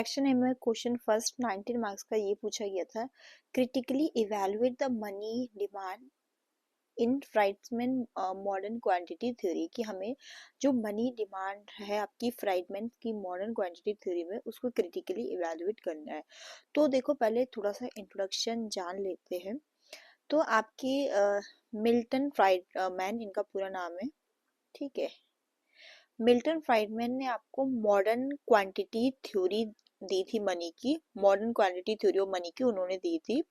Section A में question first 19 marks का ये पूछा गया था, critically evaluate the money demand in Friedman modern quantity theory, कि हमें जो मनी डिमांड है आपकी फ्राइडमैन की मॉडर्न क्वांटिटी थ्योरी में उसको क्रिटिकली इवेलुएट करना है। तो देखो पहले थोड़ा सा इंट्रोडक्शन जान लेते हैं। तो आपकी मिल्टन फ्राइडमैन इनका पूरा नाम है, ठीक है। मिल्टन फ्राइडमैन ने आपको मॉडर्न क्वांटिटी थ्योरी दी थी मनी की, modern quantity theory of money की उन्होंने दी थी।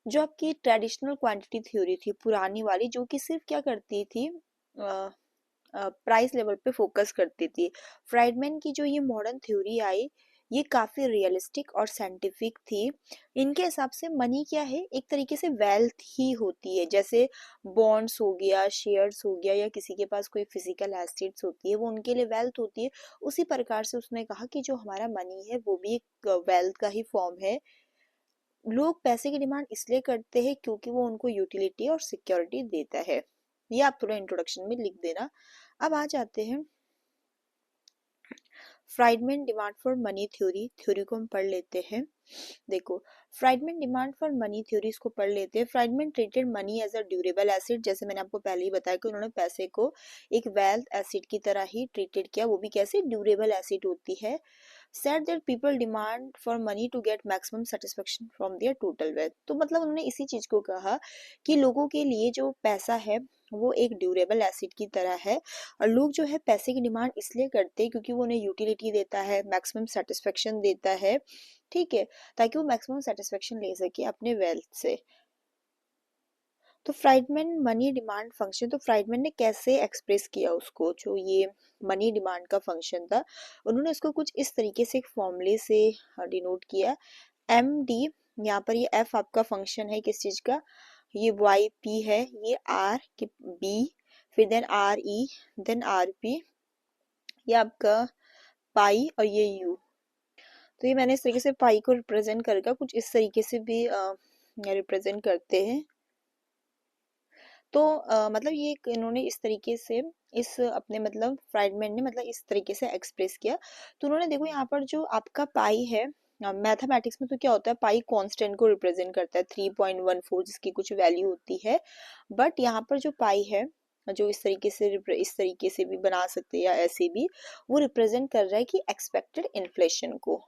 जो आपकी ट्रेडिशनल क्वांटिटी थ्योरी थी पुरानी वाली, जो कि सिर्फ क्या करती थी, प्राइस लेवल पे फोकस करती थी। फ्राइडमैन की जो ये मॉडर्न थ्योरी आई, ये काफी रियलिस्टिक और साइंटिफिक थी। इनके हिसाब से मनी क्या है, एक तरीके से वेल्थ ही होती है। जैसे बॉन्ड्स हो गया, शेयर्स हो गया, या किसी के पास कोई फिजिकल एसेट्स होती है, वो उनके लिए वेल्थ होती है। उसी प्रकार से उसने कहा कि जो हमारा मनी है वो भी एक वेल्थ का ही फॉर्म है। लोग पैसे की डिमांड इसलिए करते हैं क्योंकि वो उनको यूटिलिटी और सिक्योरिटी देता है। ये आप थोड़ा इंट्रोडक्शन में लिख देना। अब आ जाते हैं Friedman demand for money theory. Theory को हम पढ़ लेते हैं। देखो, Friedman demand for money theories को पढ़ लेते हैं। Friedman treated money as a durable asset, जैसे मैंने आपको पहले ही बताया कि उन्होंने पैसे को एक वेल्थ एसेट की तरह ही ट्रीटेड किया, वो भी कैसे, ड्यूरेबल एसेट होती है। said that people demand for money to get maximum satisfaction from their total wealth। तो मतलब उन्होंने इसी चीज को कहा कि लोगों के लिए जो पैसा है वो एक ड्यूरेबल एसेट की तरह है, और लोग जो है पैसे की डिमांड इसलिए करते हैं क्योंकि वो उन्हें यूटिलिटी देता है, मैक्सिमम सेटिस्फेक्शन देता है, ठीक है, ताकि वो मैक्सिमम सेटिस्फेक्शन ले सके अपने वेल्थ से। तो फ्राइडमैन मनी डिमांड फंक्शन, तो फ्राइडमैन ने कैसे एक्सप्रेस किया उसको, जो ये मनी डिमांड का फंक्शन था, उन्होंने इसको कुछ इस तरीके से एक फॉर्मूले से डिनोट किया। एम डी, यहाँ पर ये एफ आपका फंक्शन है किस चीज का, ये वाई पी है, ये आर की बी, फिर then R E, then R P, ये आपका पाई, और ये यू। तो ये मैंने इस तरीके से पाई को रिप्रेजेंट करके कुछ इस तरीके से भी रिप्रेजेंट करते हैं। तो मतलब ये इन्होंने इस तरीके से इस अपने मतलब फ्राइडमैन ने मतलब इस तरीके से एक्सप्रेस किया। तो उन्होंने देखो यहाँ पर जो आपका पाई है, मैथमेटिक्स में तो क्या होता है, पाई कांस्टेंट को रिप्रेजेंट करता है 3.14, जिसकी कुछ वैल्यू होती है। बट यहाँ पर जो पाई है, जो इस तरीके से भी बना सकते हैं या ऐसे भी, वो रिप्रेजेंट कर रहा है कि एक्सपेक्टेड इन्फ्लेशन को।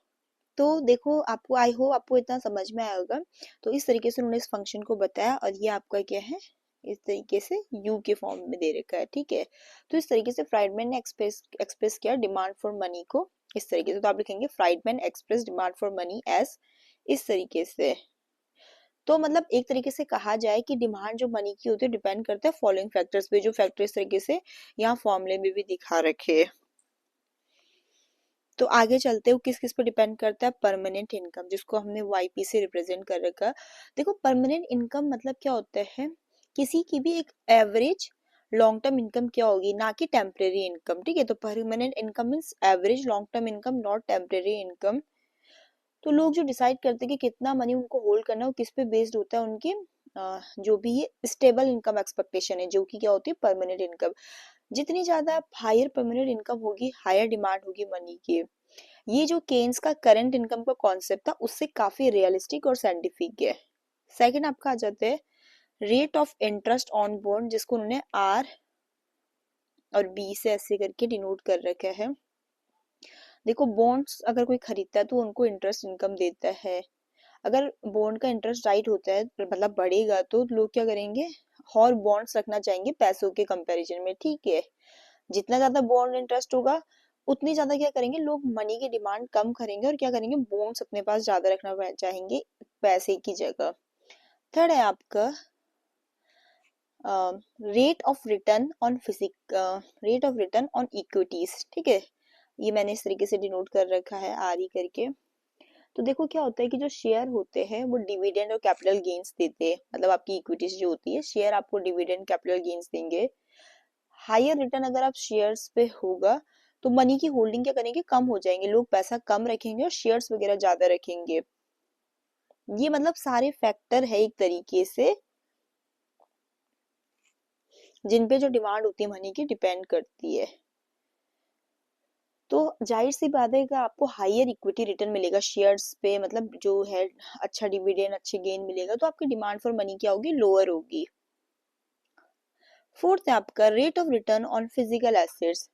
तो देखो, आपको आई होप आपको इतना समझ में आया होगा। तो इस तरीके से उन्होंने इस फंक्शन को बताया, और ये आपका क्या है, इस तरीके से यू के फॉर्म में दे रखा है, ठीक है। तो इस तरीके से फ्राइडमैन ने एक्सप्रेस किया डिमांड फॉर मनी को इस तरीके से। तो आप लिखेंगे Friedman express demand for money as, इस तरीके से। तो मतलब एक तरीके से कहा जाए कि डिमांड जो मनी की होती है डिपेंड करता है फॉलोइंग फैक्टर्स पे, जो फैक्टर इस तरीके से यहाँ फॉर्मूले में भी दिखा रखे। तो आगे चलते हुए किस किस पे डिपेंड करता है, परमानेंट इनकम, जिसको हमने वाईपी से रिप्रेजेंट कर रखा। देखो, परमानेंट इनकम मतलब क्या होता है, किसी की भी एक एवरेज लॉन्ग टर्म इनकम क्या होगी, ना कि टेम्परेरी इनकम, ठीक है। तो permanent income means average long term income, not temporary income. तो लोग जो डिसाइड करते हैं कि कितना मनी उनको होल्ड करना है, वो किस पे बेस्ड होता है, उनकी जो भी ये स्टेबल इनकम एक्सपेक्टेशन है, जो कि क्या होती है, परमानेंट इनकम। जितनी ज्यादा हायर परमानेंट इनकम होगी, हायर डिमांड होगी मनी की। ये जो केन्स का करंट इनकम का कॉन्सेप्ट था, उससे काफी रियलिस्टिक और साइंटिफिक है। सेकंड आपका आ जाता है rate of interest on bond, जिसको उन्होंने आर और बी से ऐसे करके डिनोट कर रखा है। देखो, बॉन्ड्स अगर कोई खरीदता है तो उनको इंटरेस्ट इनकम देता है। अगर बॉन्ड का इंटरेस्ट राइट होता है, मतलब बढ़ेगा, तो लोग क्या करेंगे, और बॉन्ड्स रखना चाहेंगे पैसों के कंपैरिजन में, ठीक है। जितना ज्यादा बॉन्ड इंटरेस्ट होगा, उतनी ज्यादा क्या करेंगे लोग, मनी की डिमांड कम करेंगे, और क्या करेंगे, बॉन्ड्स अपने पास ज्यादा रखना चाहेंगे पैसे की जगह। थर्ड है आपका rate of return on rate of return on equities, ठीक है। ये मैंने इस तरीके से डिनोट कर रखा है आर ई करके। तो देखो क्या होता है कि जो शेयर होते हैं वो डिविडेंड और कैपिटल गेन्स देते हैं, मतलब आपकी इक्विटीज जो होती है, शेयर आपको डिविडेंड कैपिटल गेन्स देंगे। हायर रिटर्न अगर आप शेयर्स पे होगा, तो मनी की होल्डिंग क्या करेंगे, कम हो जाएंगे, लोग पैसा कम रखेंगे और शेयर्स वगैरह ज्यादा रखेंगे। ये मतलब सारे फैक्टर है एक तरीके से, जिन पे जो डिमांड होती है मनी की डिपेंड करती है। तो जाहिर सी बात है कि आपको हायर इक्विटी रिटर्न मिलेगा शेयर्स पे, मतलब जो है अच्छा डिविडेंड, अच्छे गेन मिलेगा, तो आपकी डिमांड फॉर मनी क्या होगी, लोअर होगी। फोर्थ है आपका rate of return on physical assets.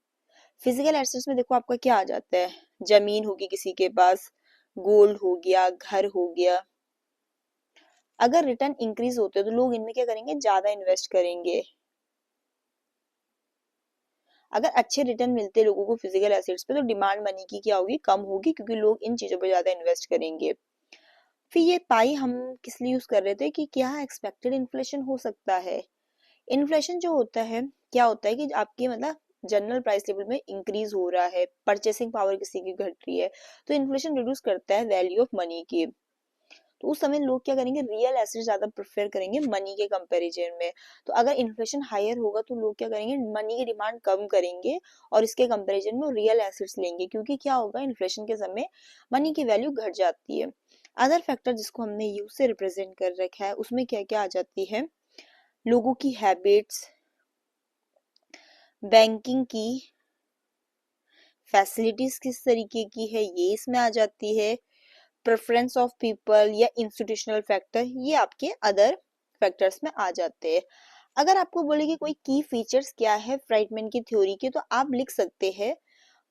Physical assets में देखो आपका क्या आ जाता है, जमीन होगी किसी के पास, गोल्ड हो गया, घर हो गया। अगर रिटर्न इंक्रीज होते हैं तो लोग इनमें क्या करेंगे, ज्यादा इन्वेस्ट करेंगे। अगर अच्छे रिटर्न मिलते हैं लोगों को फिजिकल एसेट्स पे, तो डिमांड मनी की क्या होगी, कम होगी, क्योंकि लोग इन चीजों पे ज्यादा इन्वेस्ट करेंगे। फिर ये पाई हम किस लिए यूज कर रहे थे कि क्या एक्सपेक्टेड इन्फ्लेशन हो सकता है। इन्फ्लेशन जो होता है, क्या होता है कि आपकी मतलब जनरल प्राइस लेवल में इंक्रीज हो रहा है, परचेसिंग पावर किसी की घट रही है, तो इन्फ्लेशन रिड्यूस करता है वैल्यू ऑफ मनी की। तो उस समय लोग क्या करेंगे, रियल एसेट ज्यादा प्रेफर करेंगे मनी के कंपैरिजन में। तो अगर इन्फ्लेशन हायर होगा तो लोग क्या करेंगे, मनी की डिमांड कम करेंगे और इसके कंपैरिजन में रियल एसेट्स लेंगे, क्योंकि क्या होगा, इन्फ्लेशन के समय मनी की वैल्यू घट जाती है। अदर फैक्टर जिसको हमने यूज से रिप्रेजेंट कर रखा है, उसमें क्या क्या आ जाती है, लोगों की हैबिट्स, बैंकिंग की फैसिलिटीज किस तरीके की है, ये इसमें आ जाती है। प्रेफरेंस ऑफ पीपल या इंस्टीट्यूशनल फैक्टर, ये आपके अदर फैक्टर्स में आ जाते हैं। अगर आपको बोले कि कोई की फीचर्स क्या है फ्राइडमैन की थ्योरी के, तो आप लिख सकते हैं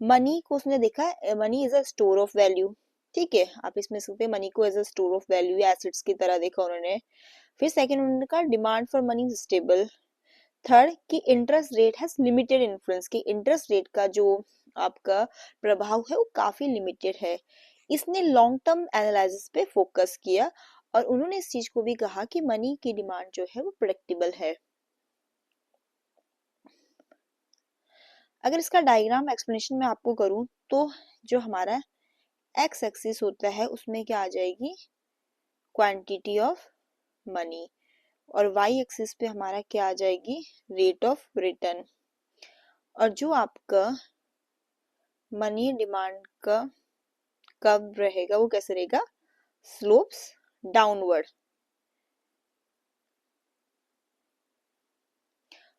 मनी को उसने देखा है, money is a store of value. ठीक है, आप इसमें सकते हैं मनी को as a store of value या एसेट्स की तरह देखा उन्होंने। फिर सेकंड उन्होंने कहा demand for money is stable. Third कि interest rate has limited influence, कि इंटरेस्ट रेट का जो आपका प्रभाव है वो काफी लिमिटेड है। इसने लॉन्ग टर्म एनालिसिस पे फोकस किया, और उन्होंने इस चीज को भी कहा कि मनी की डिमांड जो है वो प्रेडिक्टेबल है। अगर इसका डायग्राम एक्सप्लेनेशन में आपको करूं, तो जो हमारा एक्स एक्सिस होता है उसमें क्या आ जाएगी, क्वांटिटी ऑफ मनी, और वाई एक्सिस पे हमारा क्या आ जाएगी, रेट ऑफ रिटर्न। और जो आपका मनी डिमांड का कब रहेगा, वो कैसे रहेगा, स्लोप्स डाउनवर्ड।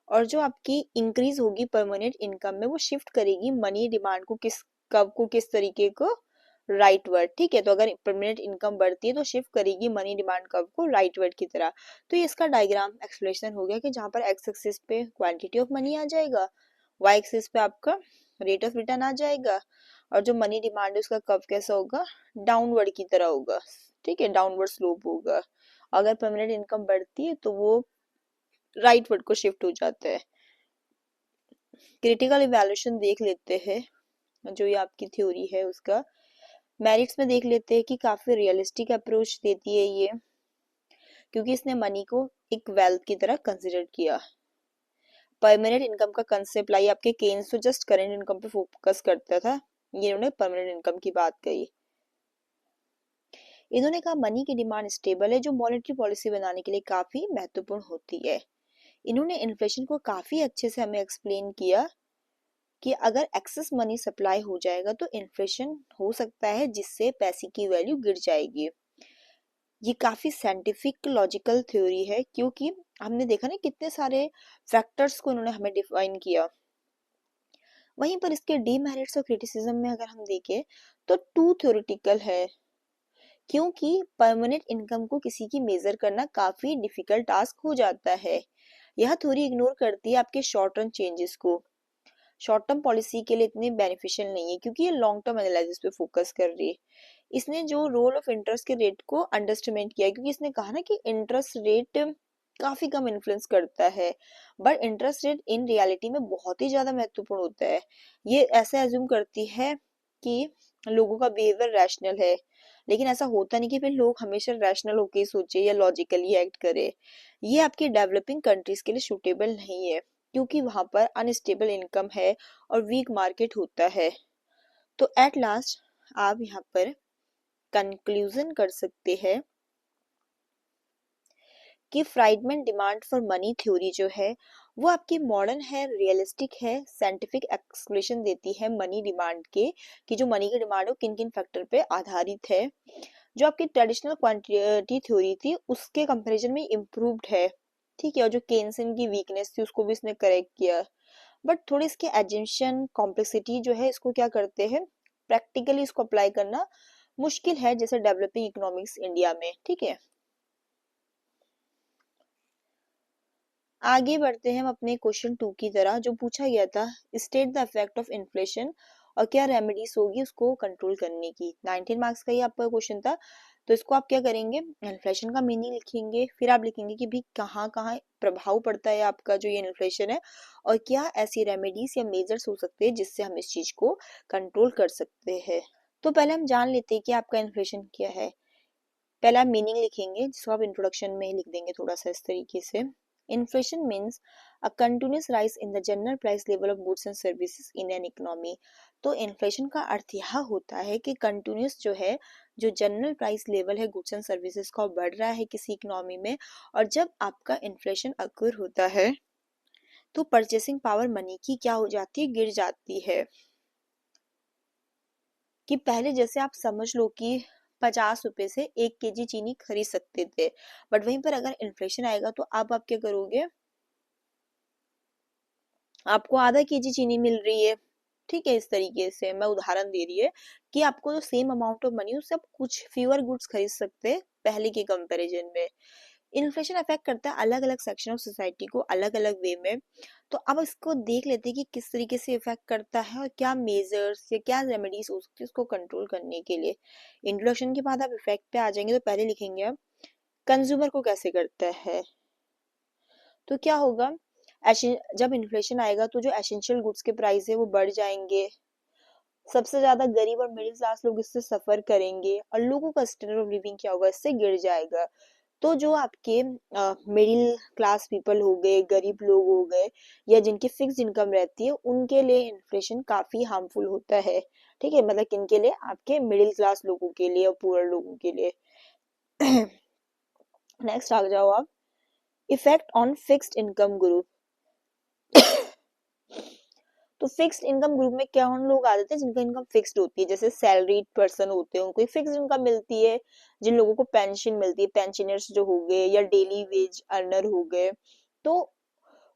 और जो आपकी इंक्रीज होगी परमानेंट इनकम में, वो शिफ्ट करेगी मनी डिमांड को किस, कब को किस तरीके को, राइट वर्ड। ठीक है, तो अगर परमानेंट इनकम बढ़ती है तो शिफ्ट करेगी मनी डिमांड कब को, राइट वर्ड की तरह। तो ये इसका डायग्राम एक्सप्लेनेशन हो गया कि जहां पर एक्स एक्सिस पे क्वांटिटी ऑफ मनी आ जाएगा, वाई एक्सिस पे आपका रेट ऑफ रिटर्न आ जाएगा, और जो मनी डिमांड है उसका कब कैसा होगा, डाउनवर्ड की तरह होगा। ठीक है, डाउनवर्ड स्लोप होगा। अगर परमानेंट इनकम बढ़ती है तो वो राइट वर्ड को शिफ्ट हो जाता है। क्रिटिकल इवैल्यूएशन देख लेते हैं, जो ये आपकी थ्योरी है उसका मेरिट्स में देख लेते हैं कि काफी रियलिस्टिक अप्रोच देती है ये, क्योंकि इसने मनी को एक वेल्थ की तरह कंसिडर किया। परमानेंट इनकम का कंसेप्ट लाई, आपके केन्स तो जस्ट करेंट इनकम पे फोकस करता था, ये इन्होंने परमानेंट इनकम की बात कही। इन्होंने कहा मनी की डिमांड स्टेबल है, जो मॉनेटरी पॉलिसी बनाने के लिए काफी महत्वपूर्ण होती है। इन्होंने इन्फ्लेशन को काफी अच्छे से हमें एक्सप्लेन किया कि अगर एक्सेस मनी सप्लाई हो जाएगा तो इन्फ्लेशन हो सकता है, जिससे पैसे की वैल्यू गिर जाएगी। ये काफी साइंटिफिक लॉजिकल थ्योरी है, क्योंकि हमने देखा ना कितने सारे फैक्टर्स को उन्होंने हमें डिफाइन किया। वहीं पर इसके डीमेरिट्स और क्रिटिसिज्म में अगर हम देखें, तो टू थ्योरेटिकल है, क्योंकि परमानेंट इनकम को किसी की मेजर करना काफी डिफिकल्ट टास्क हो जाता है। यह थ्योरी इग्नोर करती है आपके शॉर्ट टर्म चेंजेस को, शॉर्ट टर्म पॉलिसी के लिए इतनी बेनिफिशियल नहीं है, क्योंकि ये लॉन्ग टर्म एनालिसिस पे फोकस कर रही है। इसने जो रोल ऑफ इंटरेस्ट के रेट को अंडरस्टिमेट किया, क्योंकि इसने कहा ना कि इंटरेस्ट रेट काफी कम इन्फ्लुएंस करता है, but interest rate in reality में बहुत ही ज्यादा महत्वपूर्ण होता है। ये ऐसे एज्यूम करती है कि लोगों का बिहेवियर रैशनल है, लेकिन ऐसा होता नहीं कि फिर लोग हमेशा रैशनल होके ही सोचे या लॉजिकली एक्ट करे। ये आपकी डेवलपिंग कंट्रीज के लिए सूटेबल नहीं है, क्योंकि वहां पर अनस्टेबल इनकम है और वीक मार्केट होता है। तो एट लास्ट आप यहाँ पर कंक्लूजन कर सकते हैं कि Friedman demand for money theory जो है वो आपकी मॉडर्न है, रियलिस्टिक है, साइंटिफिक एक्सप्लेनेशन देती है मनी डिमांड के, कि जो मनी की डिमांड हो किन किन फैक्टर पे आधारित है। जो आपकी ट्रेडिशनल क्वांटिटी थ्योरी थी उसके कंपैरिजन में इम्प्रूव्ड है। ठीक है, और जो केन्सन की वीकनेस थी उसको भी इसने करेक्ट किया। बट थोड़ी इसके एजम्पशन कॉम्प्लेक्सिटी जो है इसको क्या करते हैं, प्रैक्टिकली इसको अप्लाई करना मुश्किल है जैसे डेवलपिंग इकोनॉमिक्स इंडिया में। ठीक है, आगे बढ़ते हैं हम अपने क्वेश्चन 2 की तरह, जो पूछा गया था state the effect of inflation और क्या रेमेडीज होगी उसको कंट्रोल करने की। 19 मार्क्स का ही आपका क्वेश्चन था, तो इसको आप क्या करेंगे, इन्फ्लेशन का मीनिंग लिखेंगे, फिर आप लिखेंगे कि भी कहाँ कहाँ प्रभाव पड़ता है आपका जो ये इन्फ्लेशन है, और क्या ऐसी रेमेडीज या मेजर्स हो सकते हैं जिससे हम इस चीज को कंट्रोल कर सकते हैं। तो पहले हम जान लेते हैं कि आपका इन्फ्लेशन क्या है। पहला मीनिंग लिखेंगे जिसको आप इंट्रोडक्शन में ही लिख देंगे थोड़ा सा इस तरीके से। Inflation means a continuous rise in the general price level of goods and services in an economy. तो इन्फ्लेशन का अर्थ यह होता है कि कंटिन्यूअस जो है, जो जनरल प्राइस लेवल है गुड्स एंड सर्विसेज का बढ़ रहा है किसी इकोनॉमी में, और जब आपका इन्फ्लेशन अक्र होता है तो परचेसिंग पावर मनी की क्या हो जाती है, गिर जाती है। कि पहले जैसे आप समझ लो कि 50 रुपए से 1 केजी चीनी खरीद सकते थे, बट वहीं पर अगर इन्फ्लेशन आएगा तो अब आप क्या करोगे, आपको आधा 1 केजी चीनी मिल रही है। ठीक है, इस तरीके से मैं उदाहरण दे रही है कि आपको जो सेम अमाउंट ऑफ मनी उससे आप कुछ फ्यूअर गुड्स खरीद सकते हैं पहले के कंपैरिजन में। इन्फ्लेशन अफेक्ट करता है अलग अलग सेक्शन ऑफ सोसाइटी को अलग अलग वे में। तो अब इसको देख लेते हैं कि किस तरीके से इफेक्ट करता है और क्या मेजर्स या क्या रेमेडीज हो सकती है उसको कंट्रोल करने के लिए। इंट्रोडक्शन के बाद आप इफेक्ट पे आ जाएंगे, तो पहले लिखेंगे अब कंज्यूमर को कैसे करता है। तो क्या होगा, जब इन्फ्लेशन आएगा तो जो एसेंशियल गुड्स के प्राइस है वो बढ़ जाएंगे, सबसे ज्यादा गरीब और मिडिल क्लास लोग इससे सफर करेंगे और लोगों का स्टैंडर्ड ऑफ लिविंग क्या होगा, इससे गिर जाएगा। तो जो आपके मिडिल क्लास पीपल हो गए, गरीब लोग हो गए, या जिनकी फिक्स इनकम रहती है, उनके लिए इन्फ्लेशन काफी हार्मफुल होता है। ठीक है, मतलब किनके लिए, आपके मिडिल क्लास लोगों के लिए और पुअर लोगों के लिए। नेक्स्ट आ जाओ आप, effect on fixed income group. तो फिक्स्ड इनकम ग्रुप में क्या उन लोग आ जाते हैं जिनका इनकम फिक्स्ड होती है, जैसे सैलरीड पर्सन होते हैं उनको फिक्स्ड इनकम मिलती है, जिन लोगों को पेंशन मिलती है, पेंशनर्स जो हो गए या डेली वेज अर्नर हो गए, तो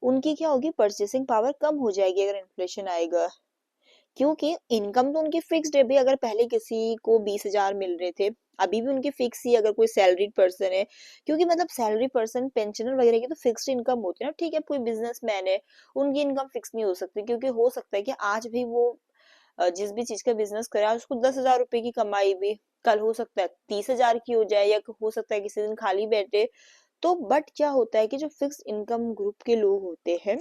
उनकी क्या होगी, परचेसिंग पावर कम हो जाएगी अगर इन्फ्लेशन आएगा। क्योंकि इनकम तो उनकी फिक्स्ड है भी, अगर पहले किसी को 20,000 मिल रहे थे, अभी भी उनकी फिक्स ही, अगर कोई सैलरीड पर्सन है, क्योंकि मतलब सैलरी पर्सन पेंशनर वगैरह की तो फिक्स्ड इनकम होती है ना। ठीक है, कोई बिजनेसमैन है, उनकी इनकम फिक्स नहीं हो सकती, क्योंकि हो सकता है कि आज भी वो जिस भी चीज का बिजनेस करे, आज उसको 10,000 रुपए की कमाई भी कल हो सकता है 30,000 की हो जाए, या हो सकता है किसी दिन खाली बैठे। तो बट क्या होता है कि जो फिक्स्ड इनकम ग्रुप के लोग होते हैं,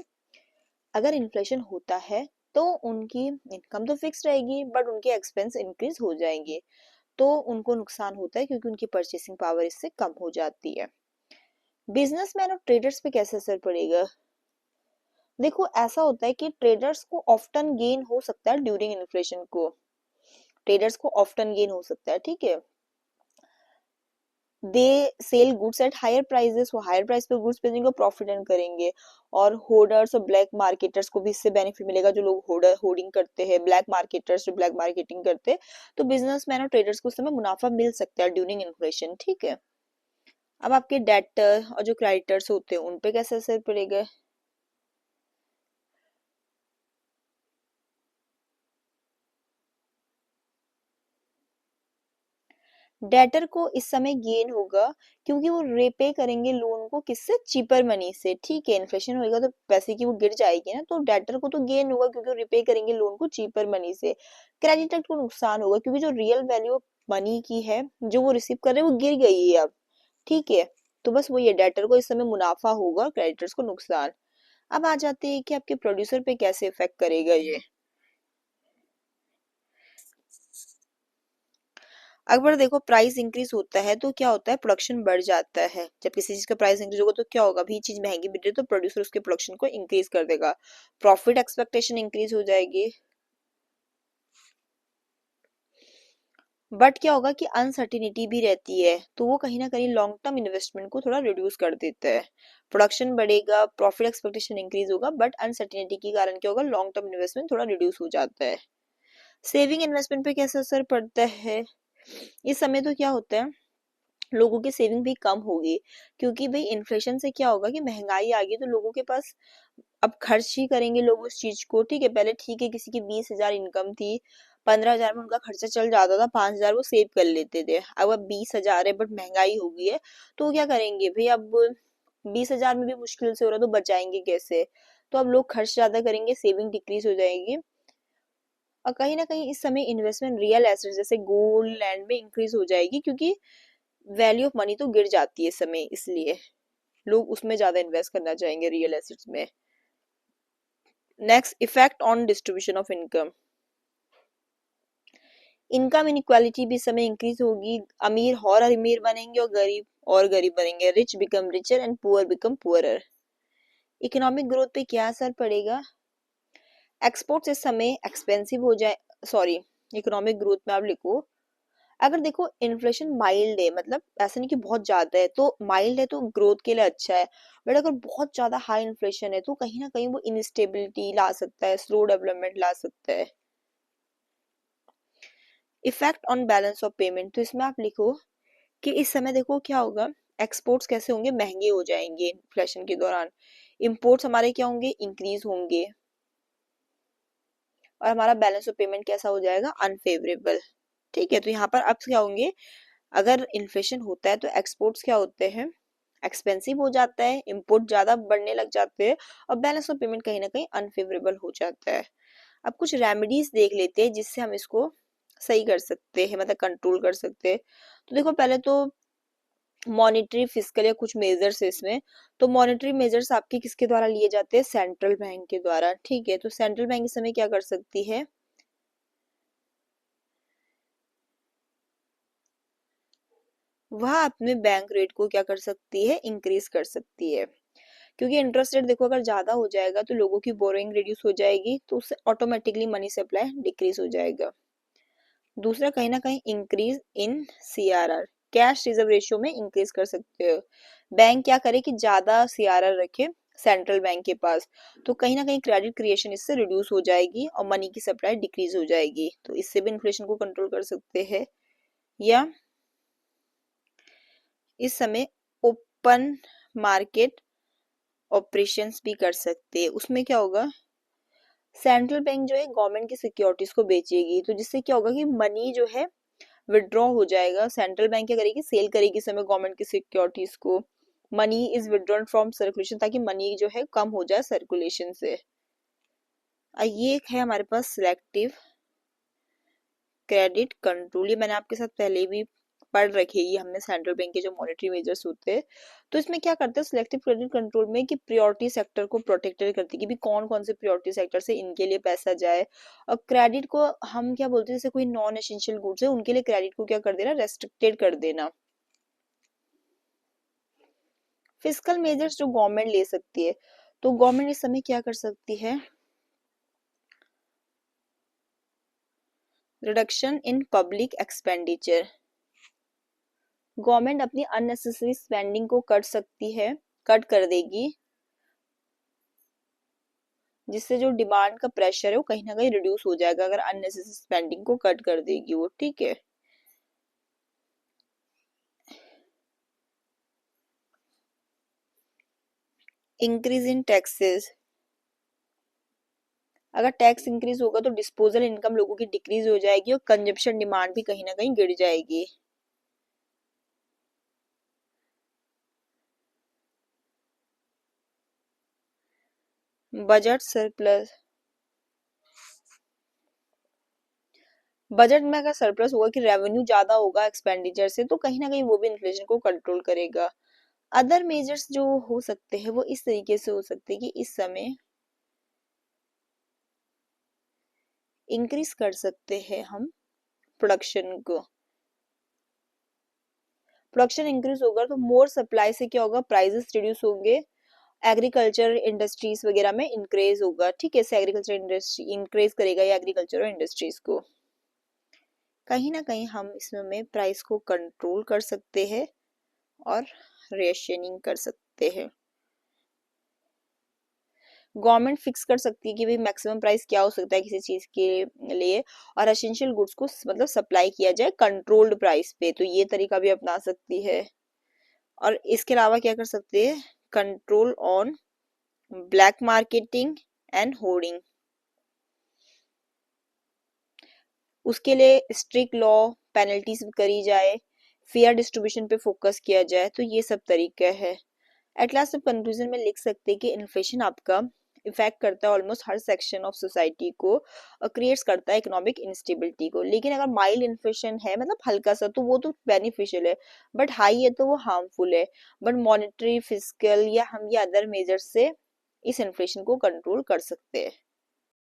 अगर इन्फ्लेशन होता है तो उनकी इनकम तो फिक्स रहेगी बट उनके एक्सपेंस इंक्रीज हो जाएंगे, तो उनको नुकसान होता है क्योंकि उनकी परचेसिंग पावर इससे कम हो जाती है। बिजनेसमैन और ट्रेडर्स पे कैसे असर पड़ेगा, देखो ऐसा होता है कि ट्रेडर्स को ऑफ्टन गेन हो सकता है ड्यूरिंग इन्फ्लेशन को, ट्रेडर्स को ऑफ्टन गेन हो सकता है। ठीक है, they sell goods at higher prices, वो हायर प्राइस पे गुड्स बेचेंगे, प्रॉफिट अर्न करेंगे। और होर्डर्स और ब्लैक मार्केटर्स को भी इससे बेनिफिट मिलेगा, जो लोग होर्डिंग करते हैं, ब्लैक मार्केटर्स जो ब्लैक मार्केटिंग करते हैं। तो बिजनेसमैन और ट्रेडर्स को उस समय मुनाफा मिल सकता है ड्यूरिंग इन्फ्लेशन। ठीक है, अब आपके डेटर और जो क्रेडिटर्स होते हैं उन पे कैसे असर पड़ेगा, डेटर को इस समय गेन होगा क्योंकि वो रिपे करेंगे लोन को किससे, चीपर मनी से। ठीक है, इन्फ्लेशन होएगा तो पैसे की वो गिर जाएगी ना, तो डेटर को तो गेन होगा क्योंकि वो रिपे करेंगे लोन को चीपर मनी से। क्रेडिटर को नुकसान होगा क्योंकि जो रियल वैल्यू मनी की है जो वो रिसीव कर रहे हैं वो गिर गई है अब। ठीक है, तो बस वो ये डेटर को इस समय मुनाफा होगा और क्रेडिटर्स को नुकसान। अब आ जाते हैं कि आपके प्रोड्यूसर पे कैसे इफेक्ट करेगा ये। अगर देखो प्राइस इंक्रीज होता है तो क्या होता है, प्रोडक्शन बढ़ जाता है। जब किसी चीज का प्राइस इंक्रीज होगा तो क्या होगा, भी चीज महंगी बिक रही है तो प्रोड्यूसर उसके प्रोडक्शन को इंक्रीज कर देगा, प्रॉफिट एक्सपेक्टेशन इंक्रीज हो जाएगी। बट क्या होगा कि अनसर्टिनिटी भी रहती है, तो वो कहीं ना कहीं लॉन्ग टर्म इन्वेस्टमेंट को थोड़ा रिड्यूस कर देता है। प्रोडक्शन बढ़ेगा, प्रॉफिट एक्सपेक्टेशन इंक्रीज होगा, बट अनसर्टिनिटी के कारण क्या होगा, लॉन्ग टर्म इन्वेस्टमेंट थोड़ा रिड्यूस हो जाता है। सेविंग इन्वेस्टमेंट पे कैसा असर पड़ता है, इस समय तो क्या होता है, लोगों की सेविंग भी कम होगी, क्योंकि भाई इन्फ्लेशन से क्या होगा कि महंगाई आ गई तो लोगों के पास अब खर्च ही करेंगे लोग उस चीज को, ठीक है। पहले ठीक है किसी की 20,000 इनकम थी, 15,000 में उनका खर्चा चल जाता था, 5,000 वो सेव कर लेते थे। अब 20,000 है बट महंगाई हो गई है, तो वो क्या करेंगे भाई, अब 20,000 में भी मुश्किल से हो रहा तो बचाएंगे कैसे। तो अब लोग खर्च ज्यादा करेंगे, सेविंग डिक्रीज हो जाएगी। और कहीं ना कहीं इस समय इन्वेस्टमेंट रियल एसेट जैसे गोल्ड लैंड में इंक्रीज हो जाएगी, क्योंकि वैल्यू ऑफ मनी तो गिर जाती है इस समय, इसलिए लोग उसमें ज्यादा इन्वेस्ट करना चाहेंगे रियल एसेट्स में। Next, effect on distribution of income. Income inequality भी इस समय इंक्रीज होगी, अमीर और अमीर बनेंगे और गरीब बनेंगे, rich become richer and poor become poorer. Economic growth पे क्या असर पड़ेगा, एक्सपोर्ट्स इस समय एक्सपेंसिव हो जाए, सॉरी, इकोनॉमिक ग्रोथ में आप लिखो, अगर देखो इन्फ्लेशन माइल्ड है, मतलब ऐसा नहीं कि बहुत ज्यादा है, तो माइल्ड है तो ग्रोथ के लिए अच्छा है। बट अगर बहुत ज्यादा हाई इन्फ्लेशन है तो कहीं ना कहीं वो इनस्टेबिलिटी ला सकता है, स्लो डेवलपमेंट ला सकता है। Effect on balance of payment, तो इसमें आप लिखो कि इस समय देखो क्या होगा, एक्सपोर्ट्स कैसे होंगे, महंगे हो जाएंगे इन्फ्लेशन के दौरान, इंपोर्ट्स हमारे क्या होंगे, इंक्रीज होंगे, और हमारा बैलेंस ऑफ पेमेंट कैसा हो जाएगा, अनफेवरेबल। ठीक है, तो यहाँ पर अब क्या होंगे, अगर इन्फ्लेशन होता है तो एक्सपोर्ट्स क्या होते हैं, एक्सपेंसिव हो जाता है, इंपोर्ट ज्यादा बढ़ने लग जाते हैं, और बैलेंस ऑफ पेमेंट कहीं ना कहीं अनफेवरेबल हो जाता है। अब कुछ रेमेडीज देख लेते हैं जिससे हम इसको सही कर सकते हैं, मतलब कंट्रोल कर सकते हैं। तो देखो पहले तो मॉनेटरी फिस्कल या कुछ मेजर्स है इसमें। तो मॉनेटरी मेजर्स आपके किसके द्वारा लिए जाते हैं, सेंट्रल बैंक के द्वारा, ठीक है। तो सेंट्रल बैंक इस समय क्या कर सकती है, वह अपने बैंक रेट को क्या कर सकती है, इंक्रीज कर सकती है। क्योंकि इंटरेस्ट रेट देखो अगर ज्यादा हो जाएगा तो लोगों की बोरोइंग रिड्यूस हो जाएगी, तो उससे ऑटोमेटिकली मनी सप्लाई डिक्रीज हो जाएगा। दूसरा, कहीं ना कहीं increase in CRR, cash reserve ratio में इंक्रीज कर सकते हो। बैंक क्या करे कि ज्यादा सीआरआर रखे सेंट्रल बैंक के पास, तो कहीं ना कहीं क्रेडिट क्रिएशन इससे रिड्यूस हो जाएगी और मनी की सप्लाई डिक्रीज हो जाएगी, तो इससे भी इन्फ्लेशन को कंट्रोल कर सकते हैं। या इस समय ओपन मार्केट ऑपरेशंस भी कर सकते हैं। उसमें क्या होगा, सेंट्रल बैंक जो है गवर्नमेंट की सिक्योरिटीज को बेचेगी, तो जिससे क्या होगा कि मनी जो है विड्रॉ हो जाएगा। सेंट्रल बैंक क्या करेगी, सेल करेगी इस समय गवर्नमेंट की सिक्योरिटीज को, money is withdrawn from circulation, ताकि मनी जो है कम हो जाए सर्कुलेशन से। ये एक है हमारे पास सिलेक्टिव क्रेडिट कंट्रोल, ये मैंने आपके साथ पहले भी पढ़ रखी है, ये हमने सेंट्रल बैंक के जो मॉनेटरी मेजर्स होते हैं। तो इसमें क्या करते हैं सिलेक्टिव क्रेडिट कंट्रोल में, कि प्रायोरिटी सेक्टर को प्रोटेक्टेड करती है, कि भी कौन कौन से प्रायोरिटी सेक्टर से इनके लिए पैसा जाए। और क्रेडिट को हम क्या बोलते हैं, जैसे कोई नॉन एसेंशियल गुड्स है उनके लिए क्रेडिट को क्या कर देना, रेस्ट्रिक्टेड कर देना। फिस्कल मेजर्स जो गवर्नमेंट ले सकती है, तो गवर्नमेंट इस समय क्या कर सकती है, reduction in public expenditure, government अपनी अननेसेसरी स्पेंडिंग को कट सकती है, कट कर देगी, जिससे जो डिमांड का प्रेशर है वो कहीं ना कहीं रिड्यूस हो जाएगा, अगर अननेसेसरी स्पेंडिंग को कट कर देगी वो, ठीक है। इंक्रीज इन टैक्सेस, अगर टैक्स इंक्रीज होगा तो डिस्पोजल इनकम लोगों की डिक्रीज हो जाएगी और कंजप्शन डिमांड भी कहीं ना कहीं गिर जाएगी। बजट सरप्लस, बजट में अगर सरप्लस होगा कि रेवेन्यू ज्यादा होगा एक्सपेंडिचर से, तो कहीं ना कहीं वो भी इन्फ्लेशन को कंट्रोल करेगा। अदर मेजर्स जो हो सकते हैं वो इस तरीके से हो सकते हैं कि इस समय इंक्रीज कर सकते हैं हम प्रोडक्शन को, प्रोडक्शन इंक्रीज होगा तो मोर सप्लाई से क्या होगा, प्राइसेस रिड्यूस होंगे, एग्रीकल्चर इंडस्ट्रीज वगैरह में इंक्रीज होगा, ठीक है। एग्रीकल्चर इंडस्ट्री इंक्रीज करेगा या एग्रीकल्चर और इंडस्ट्रीज को, कहीं ना कहीं हम इसमें प्राइस को कंट्रोल कर सकते हैं और रेशनिंग कर सकते हैं। गवर्नमेंट फिक्स कर सकती है कि भाई मैक्सिमम प्राइस क्या हो सकता है किसी चीज के लिए, और एसेंशियल गुड्स को मतलब सप्लाई किया जाए कंट्रोल्ड प्राइस पे, तो ये तरीका भी अपना सकती है। और इसके अलावा क्या कर सकते हैं, control on black marketing and hoarding. उसके लिए स्ट्रिक्ट लॉ पेनल्टीज करी जाए, फेयर डिस्ट्रीब्यूशन पे फोकस किया जाए, तो ये सब तरीके हैं। एट लास्ट आप कंक्लूजन में लिख सकते हैं कि इन्फ्लेशन आपका इफेक्ट करता है almost her section of society को और क्रिएट्स करता है इकोनॉमिक इंस्टेबिलिटी को। लेकिन अगर माइल्ड इन्फ्लेशन है, मतलब हल्का सा, तो वो तो बेनिफिशियल है, बट हाई है तो वो हार्मफुल है। बट मॉनेटरी, फिजिकल या हम या अदर मेजर से इस इन्फ्लेशन को कंट्रोल कर सकते हैं।